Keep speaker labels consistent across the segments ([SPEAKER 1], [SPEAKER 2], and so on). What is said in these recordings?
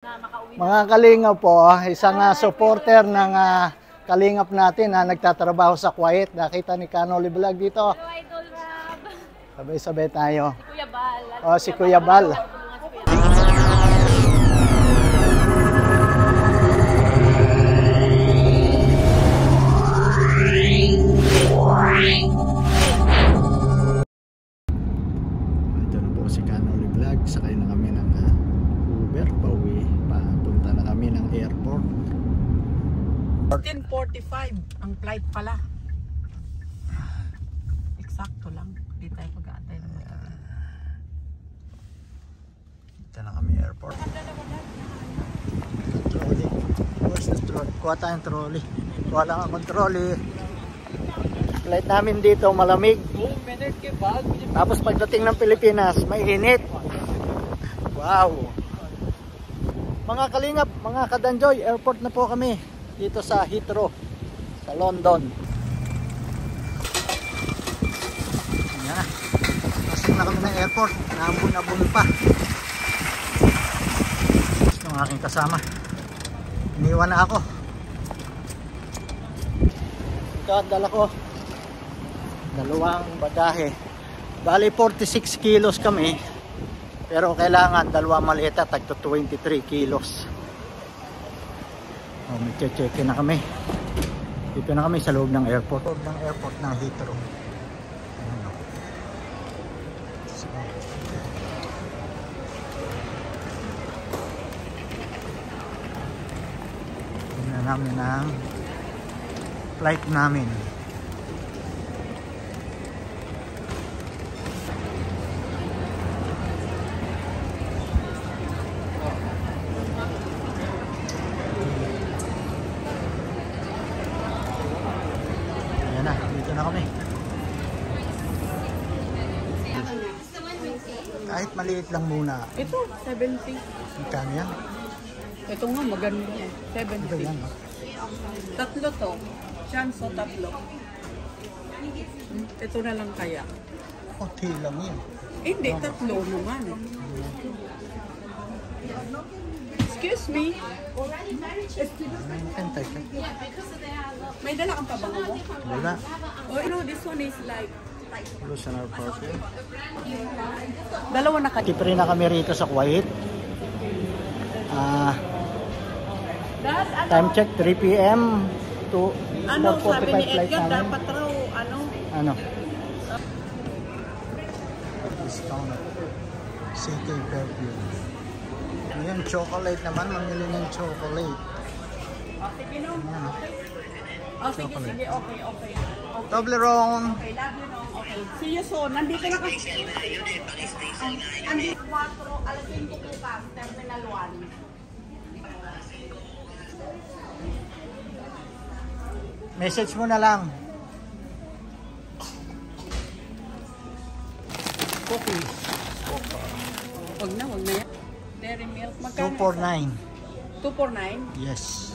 [SPEAKER 1] Mga kalingap po, isang supporter ng kalingap natin na nagtatrabaho sa Kuwait. Nakita ni Kanoli Vlog dito.
[SPEAKER 2] Hello, Idol Rob.
[SPEAKER 1] Sabay-sabay tayo.
[SPEAKER 2] Si Kuya Bal.
[SPEAKER 1] Oh, si Kuya Bal. Ito na po si Kanoli Vlog. Sakay na kami ng Uber. Pauwi. Papunta na kami ng airport.
[SPEAKER 3] 10:45 ang flight pala. Eksakto lang. Di tayo pag-aantay ng matagal.
[SPEAKER 1] Dito na kami airport. Trolley. Where's the trolley? Kuha tayong trolley. Kuha lang akong trolley. Flight namin dito malamig. Tapos pagdating ng Pilipinas, mainit. Wow. Mga kalingap, mga kadanjoy, airport na po kami. Dito sa Heathrow, sa London. Ayan na. Pasok na kami ng airport. Naambun-abun pa. Yung aking kasama. Iniwan na ako. Ito ang dala ko. Dalawang bagahe. Bali 46 kilos kami. Pero kailangan dalawang maleta tagto 23 kilos. Oh, may check-in na kami. Dito na kami sa loob ng airport. Loob ng airport ng Heathrow. So, tingnan namin ang flight namin. Dito na kami. Kahit maliit lang muna.
[SPEAKER 3] Ito, 70.
[SPEAKER 1] Magkano yan?
[SPEAKER 3] Ito nga, maganda.
[SPEAKER 1] Ito
[SPEAKER 3] 70.
[SPEAKER 1] yan.
[SPEAKER 3] Tatlo to. Chance o tatlo. Ito na lang kaya.
[SPEAKER 1] Okay lang yun.
[SPEAKER 3] Hindi, tatlo naman. Excuse me.
[SPEAKER 1] Kantay ka.
[SPEAKER 3] May dala kang pabango mo?
[SPEAKER 1] Wala.
[SPEAKER 3] Oh, you know, this one is like...
[SPEAKER 1] Lusan our party.
[SPEAKER 3] Dalawa na ka.
[SPEAKER 1] Tipre na kami rito sa Kuwait. Time check 3 PM to
[SPEAKER 3] Ano, sabi
[SPEAKER 1] 45
[SPEAKER 3] ni
[SPEAKER 1] flight
[SPEAKER 3] Edgar,
[SPEAKER 1] namin.
[SPEAKER 3] dapat raw,
[SPEAKER 1] Ano? Discount. CK perfume. Yung chocolate naman, mamili ng chocolate.
[SPEAKER 3] Sige, no?
[SPEAKER 1] Ayan.
[SPEAKER 3] Oh, sige, sige, okay.
[SPEAKER 1] Toblerone.
[SPEAKER 3] Okay, love you, no? Okay. See you soon. Nandito na kasi. Andito 4, alas 5 bukas, Terminal 1.
[SPEAKER 1] Message mo na lang. Cookies.
[SPEAKER 3] Wag na yan. Dairy milk. Magkano?
[SPEAKER 1] 249.
[SPEAKER 3] 249?
[SPEAKER 1] Yes.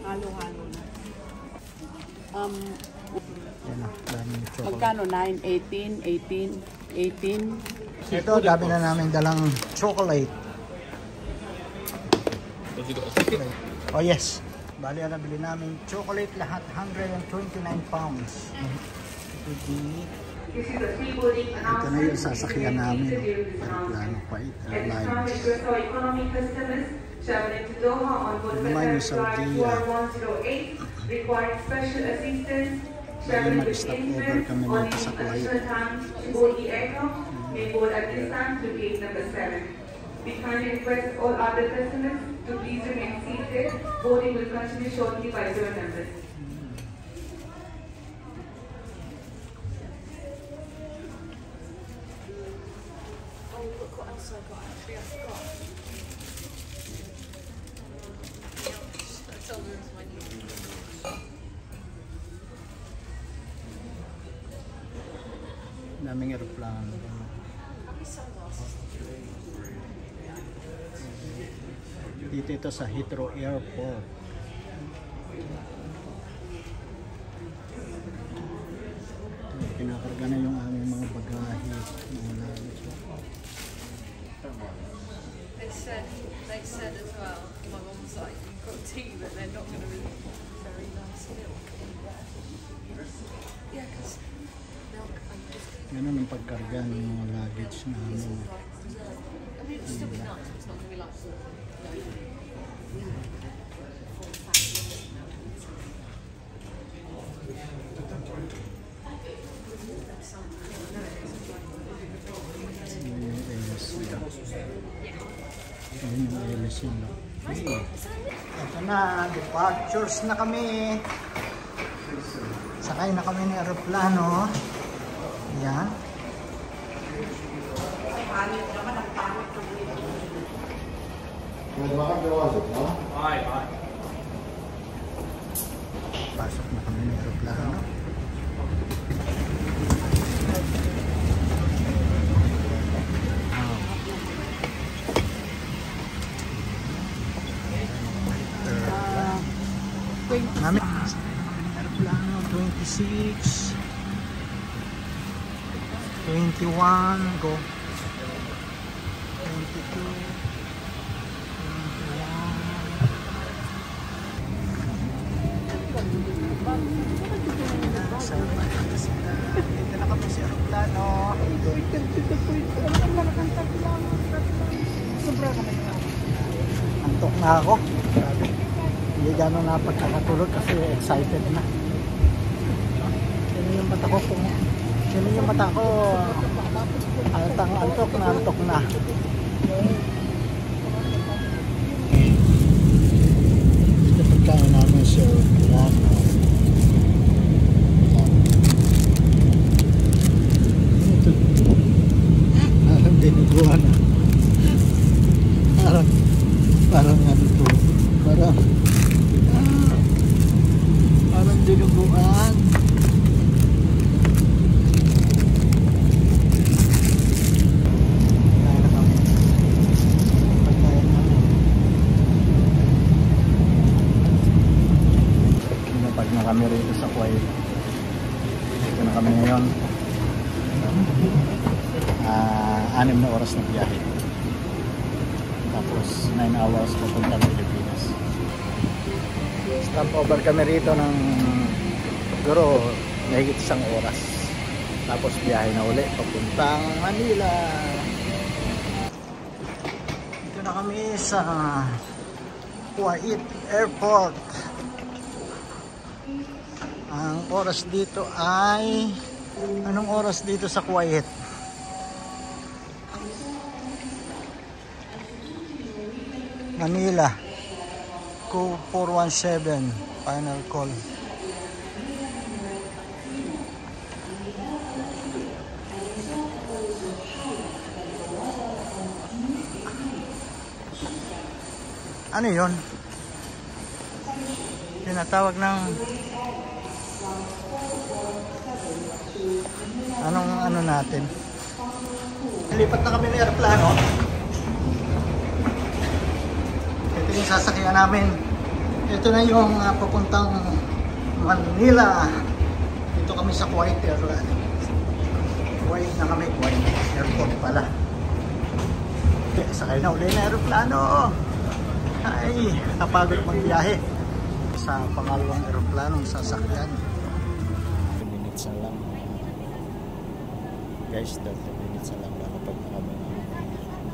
[SPEAKER 3] Halo-halo na.
[SPEAKER 1] Yan na, daming chocolate.
[SPEAKER 3] Magkano? 9, 18, 18.
[SPEAKER 1] Ito, dami na namin dalang chocolate. Oh yes. Bali, nabili namin chocolate lahat, 129 pounds. Ito na yung sasakyan namin. Aeroplano Kuwait Airlines. Ano naman yung Saudi. Bali, mag-stop over kami dito sa Kuwait.
[SPEAKER 4] We kindly request all other customers to please remain seated. Boarding will continue shortly by your members.
[SPEAKER 1] Daming aeroplano. Dito ito sa Heathrow Airport. Pinakarga na yung aming mga bagahe. Mga luggage.
[SPEAKER 3] they said as well, my mum was like, you've got tea, but they're not going to be very nice milk. Yeah, because milk and biscuits.
[SPEAKER 1] Ganun ang pagkarga ng mga luggage namin.
[SPEAKER 3] I mean, it'll still be nice, but it's not going to be like,
[SPEAKER 1] Ito na, departures na kami. Sakay na kami ng aeroplano. Yan. Pasok na kami ng aeroplano. Namin aeroplano 26 21 go 22 dito na kami sa aeroplano. Antok na ako. Hindi gano'n na pagkakatulog kasi excited na. Sino yung mata ko kung sino yung mata ko antok na. Ito pagkain namin sa aeroplano. Parang dinuguan na. Parang ano to. Parang dinuguan. Kaya na kami. Pagkain namin. Pinapag na kami rito sa Kuwait. Dito na kami ngayon. 6 na oras na biyahe. Tapos 9 hours papunta ng Pilipinas. Stop over kami rito ng siguro mahigit 1 oras. Tapos biyahe na uli papuntang Manila. Dito na kami sa Kuwait Airport. Ang oras dito ay anong oras dito sa Kuwait? Manila Q417 final call. Ano yun? Tinatawag ng anong ano natin? Lipat na kami ng aeroplano. Ito yung sasakyan namin. Ito na yung papuntang Manila. Dito kami sa Kuwait Airline. Kuwait na kami. Kuwait Airport pala. Sakay na uli na aeroplano. Ay, napagod magbiyahe. Sa pangalawang aeroplanong sasakyan. 2 minutes na lang. Guys, 2 minutes na lang. Nakapag na kami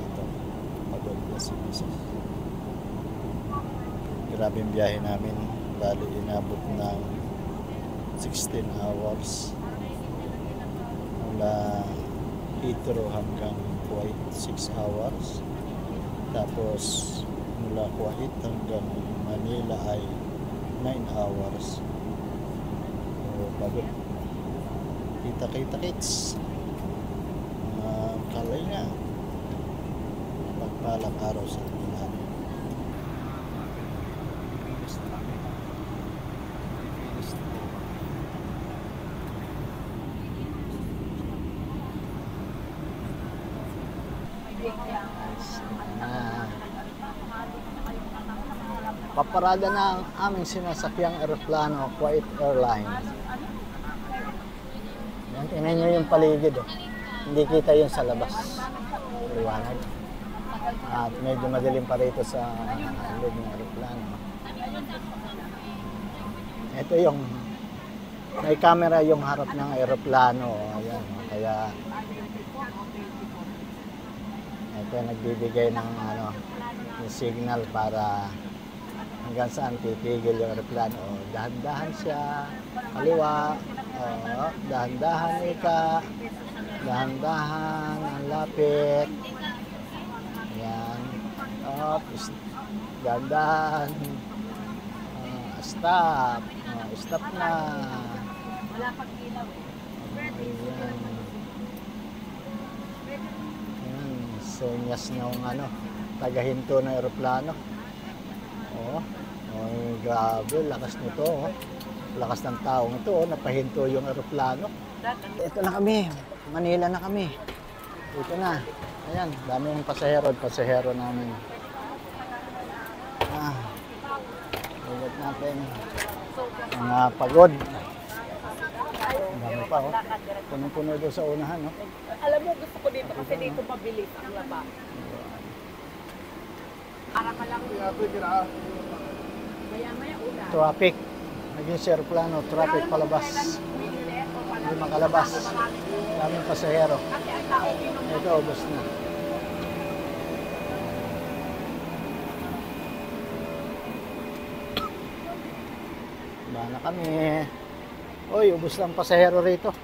[SPEAKER 1] dito. Pagod na sinisip. Grabe yung biyahe namin, bali inabot ng 16 hours mula Heathrow hanggang Kuwait 6 hours, tapos mula Kuwait hanggang Manila ay 9 hours. So, pagod. Kita kits kalay nga pagpalang araw sa atin. Paparada na ang aming sinasakyang aeroplano, Kuwait Airlines. Yan, tingnan nyo yung paligid. Oh. Hindi kita yung sa labas. Liwanag. At medyo madilim pa rito sa loob ng aeroplano. Ito yung may camera yung harap ng aeroplano. Ayan, kaya ito nagbibigay ng yung signal para hanggang saan titigil yung aeroplano. Dahan-dahan siya, kaliwa, dahan-dahan ika, dahan-dahan, ang lapit. Ayan, dahan-dahan, stop, stop na.
[SPEAKER 3] Wala pang ilaw eh.
[SPEAKER 1] Ayan. Ayan, senyas ng tagahinto ng aeroplano. Grabe, lakas nito. Lakas ng taong ito, napahinto yung aeroplano. Ito na kami, Manila na kami. Ito na. Ayan, daming pasahero namin. Ulit natin. Mga pagod. Ang dami pa, punong-puno doon sa unahan,
[SPEAKER 3] Alam mo, gusto ko dito kasi dito mabilis ang laba. Para ka lang. Maya-maya una.
[SPEAKER 1] Traffic. Naging sa aeroplano, traffic palabas. Hindi makalabas. Daming pasahero. Ito, ubos na. Ba na kami. Uy, ubos lang pasahero rito.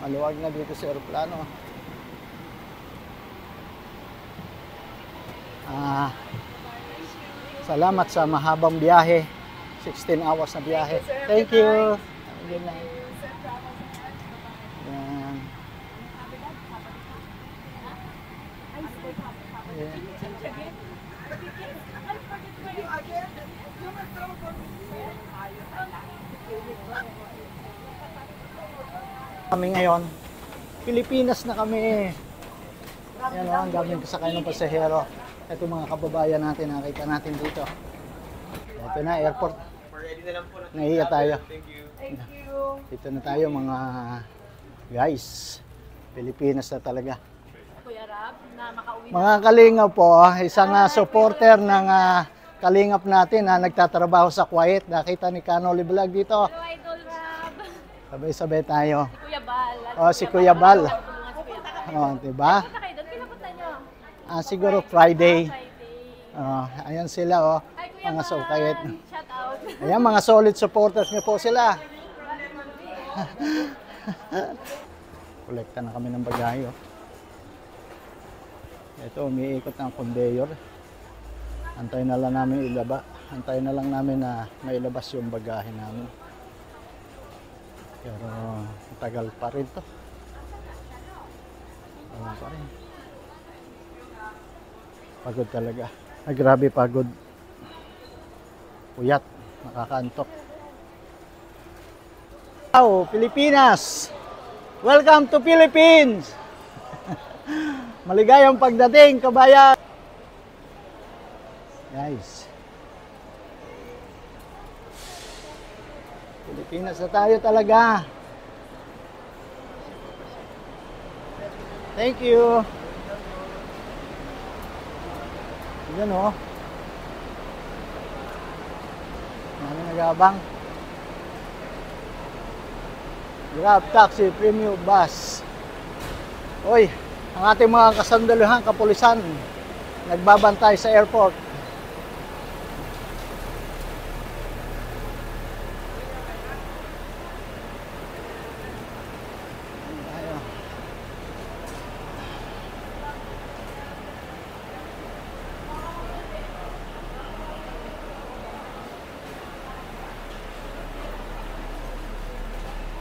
[SPEAKER 1] Maluwag na dito sa aeroplano. Salamat sa mahabang biyahe. 16 hours na biyahe. Thank you. Yan. Kami ngayon, Pilipinas na kami. Yan ang daming kasakay ng pasahero. Ito mga kababayan natin, nakita natin dito. Ito na, airport. Nahiya tayo.
[SPEAKER 3] Thank you.
[SPEAKER 1] Dito na tayo mga guys. Pilipinas na talaga.
[SPEAKER 3] Kuya Rab, na makauwi na.
[SPEAKER 1] Mga kalingap po, isang supporter ng kalingap natin na nagtatrabaho sa Kuwait. Nakita ni Kanoli Vlog dito.
[SPEAKER 3] Hello, Idol Rab.
[SPEAKER 1] Sabay-sabay tayo.
[SPEAKER 3] Si Kuya Bal.
[SPEAKER 1] Si Kuya Bal.
[SPEAKER 3] Tulungan si Kuya Bal.
[SPEAKER 1] Diba?
[SPEAKER 3] Punta kayo doon, pinapunta nyo.
[SPEAKER 1] Siguro Friday.
[SPEAKER 3] Friday.
[SPEAKER 1] Ayan sila
[SPEAKER 3] Hi, Kuya
[SPEAKER 1] mga
[SPEAKER 3] Bal.
[SPEAKER 1] Sukayet.
[SPEAKER 3] Shout out.
[SPEAKER 1] Ayan, mga solid supporters niyo po sila. Kolekta na kami ng bagahe. Ito, umiikot ng conveyor. Antayin na lang namin Antayin na lang namin na mailabas yung bagahe namin. Pero tagal pa rin to. Tagal pa rin. Pagod talaga. Grabe pagod. Puyat. Nakakaantok. Wow, Pilipinas! Welcome to Philippines! Maligayang pagdating, kabayan! Guys. Pilipinas na tayo talaga. Thank you. Yan Ano nag-abang? Grab, taxi, premium bus. Oy, ang ating mga kasandaluhan, kapulisan, nagbabantay sa airport.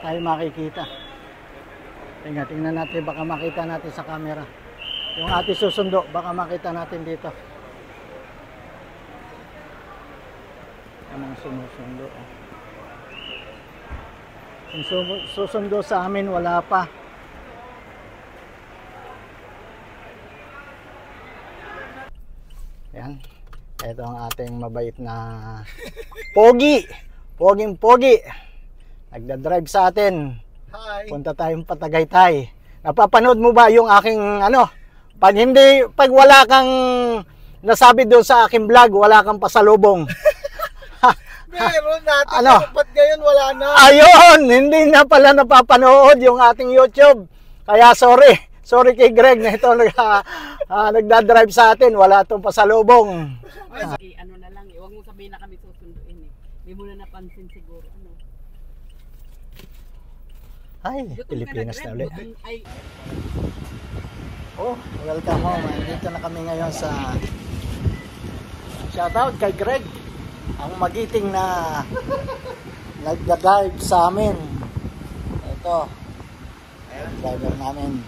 [SPEAKER 1] Tayo makikita. Tingnan natin, baka makita natin sa camera. Yung ating susundo, baka makita natin dito. Anong sumusundo? Yung susundo sa amin, wala pa. Yan. Ito ang ating mabait na pogi. Poging-pogi. Nagda-drive sa atin.
[SPEAKER 2] Hi.
[SPEAKER 1] Punta tayong Patagaytay. Napapanood mo ba yung aking Pag wala kang nasabi doon sa aking vlog, wala kang pasalubong.
[SPEAKER 2] Meron natin.
[SPEAKER 1] Ano?
[SPEAKER 2] Ba't ngayon wala na?
[SPEAKER 1] Ayun, hindi na pala napapanood yung ating YouTube. Kaya sorry. Sorry kay Greg na ito nagdadrive sa atin. Wala itong pasalubong.
[SPEAKER 5] Ano na lang, huwag mo sabihin na kami susunduin eh. Hindi mo na napansin siguro. Ano?
[SPEAKER 1] Ay,
[SPEAKER 5] Gutom ka
[SPEAKER 1] Pilipinas na ulit.
[SPEAKER 5] Ay,
[SPEAKER 1] Oh, welcome home. Dito na kami ngayon sa shoutout kay Greg. Ang magiting na nagda-drive sa amin. Ito. Driver namin.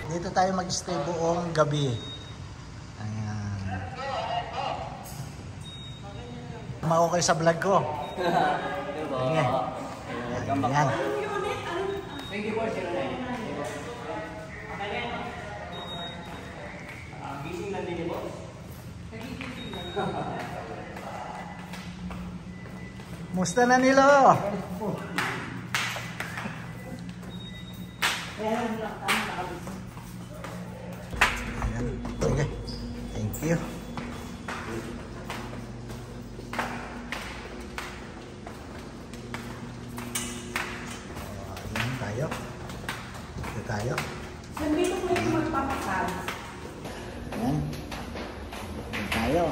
[SPEAKER 1] Dito tayo mag-stay buong gabi. Ayan. Ma-okay sa vlog ko. Sige. Ayan. Musta na nila? Ayan. Sige. Thank you. Ayan tayo. Dito tayo.
[SPEAKER 5] dito ko yung magpapasal.
[SPEAKER 1] Ayan. Dito tayo.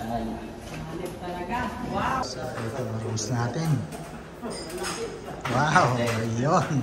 [SPEAKER 5] Hanip talaga. Wow!
[SPEAKER 1] So, ito ang rooms natin. Wow, ayun.